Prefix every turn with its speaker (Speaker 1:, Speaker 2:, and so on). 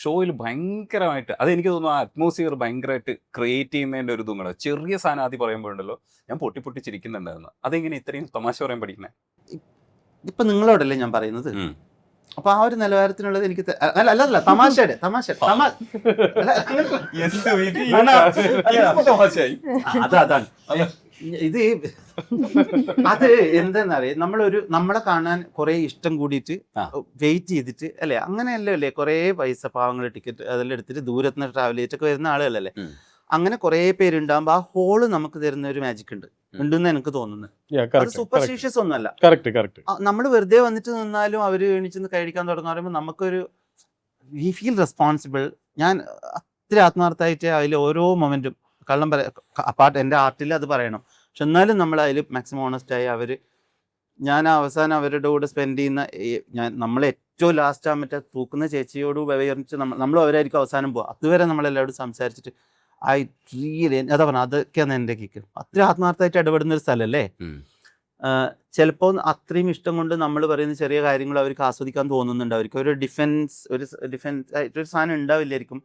Speaker 1: ഷോയിൽ ഭയങ്കരമായിട്ട് അതെനിക്ക് തോന്നുന്നു ആ അറ്റ്മോസ്ഫിയർ ഭയങ്കരമായിട്ട് ക്രിയേറ്റ് ചെയ്യുന്നതിൻ്റെ ഒരു ഇതും കൂടെ. ചെറിയ സാധനം ആദ്യം പറയുമ്പോഴുണ്ടല്ലോ ഞാൻ പൊട്ടി പൊട്ടി ചിരിക്കുന്നുണ്ടായിരുന്നു. അതെങ്ങനെ ഇത്രയും തമാശ പറയാൻ പഠിക്കണേ?
Speaker 2: ഇപ്പൊ നിങ്ങളോടല്ലേ ഞാൻ പറയുന്നത്. അപ്പൊ ആ ഒരു നിലവാരത്തിനുള്ളത് എനിക്ക് അല്ല തമാശയുടെ അതാണ് ഇത്. അത് എന്താന്നറിയാം, നമ്മളെ കാണാൻ കുറെ ഇഷ്ടം കൂടിയിട്ട് വെയിറ്റ് ചെയ്തിട്ട് അല്ലെ, അങ്ങനെയല്ലേ അല്ലേ കുറെ പൈസ പാവങ്ങൾ ടിക്കറ്റ് അതെല്ലാം എടുത്തിട്ട് ദൂരത്തുനിന്ന് ട്രാവൽ ചെയ്തിട്ടൊക്കെ വരുന്ന ആളുകളല്ലേ. അങ്ങനെ കുറെ പേരുണ്ടാകുമ്പോ ആ ഹോള് നമുക്ക് തരുന്ന ഒരു മാജിക് ഉണ്ടെന്ന് എനിക്ക് തോന്നുന്നു. അത് സൂപ്പർസ്റ്റീഷ്യസ് ഒന്നുമല്ല. നമ്മൾ വെറുതെ വന്നിട്ട് നിന്നാലും അവര് എണീച്ചെന്ന് കഴിക്കാൻ തുടങ്ങുന്ന പറയുമ്പോൾ നമുക്കൊരു വി ഫീൽ റെസ്പോൺസിബിൾ. ഞാൻ അത്ര ആത്മാർത്ഥമായിട്ട് അതിൽ ഓരോ മൊമെന്റും കള്ളം അപ്പാർട്ട് എൻ്റെ ആർട്ടിൽ അത് പറയണം. പക്ഷെ എന്നാലും നമ്മൾ അതിൽ മാക്സിമം ഓണസ്റ്റായി ഞാൻ അവസാനം അവരുടെ കൂടെ സ്പെൻഡ് ചെയ്യുന്ന നമ്മൾ ഏറ്റവും ലാസ്റ്റ് ആ മറ്റേ തൂക്കുന്ന ചേച്ചിയോട് വ്യവഹരിച്ച് നമ്മളും അവരായിരിക്കും അവസാനം പോവുക. അതുവരെ നമ്മളെല്ലാവരും സംസാരിച്ചിട്ട് അതാ പറഞ്ഞ അതൊക്കെയാണ് എൻ്റെ കിക്ക്. അത്ര ആത്മാർത്ഥമായിട്ട് ഇടപെടുന്ന ഒരു സ്ഥലമല്ലേ. ചിലപ്പോൾ അത്രയും ഇഷ്ടം കൊണ്ട് നമ്മൾ പറയുന്ന ചെറിയ കാര്യങ്ങൾ അവർക്ക് ആസ്വദിക്കാൻ തോന്നുന്നുണ്ട്. അവർക്ക് ഒരു ഡിഫൻസ് ആയിട്ടൊരു സാധനം ഉണ്ടാവില്ലായിരിക്കും.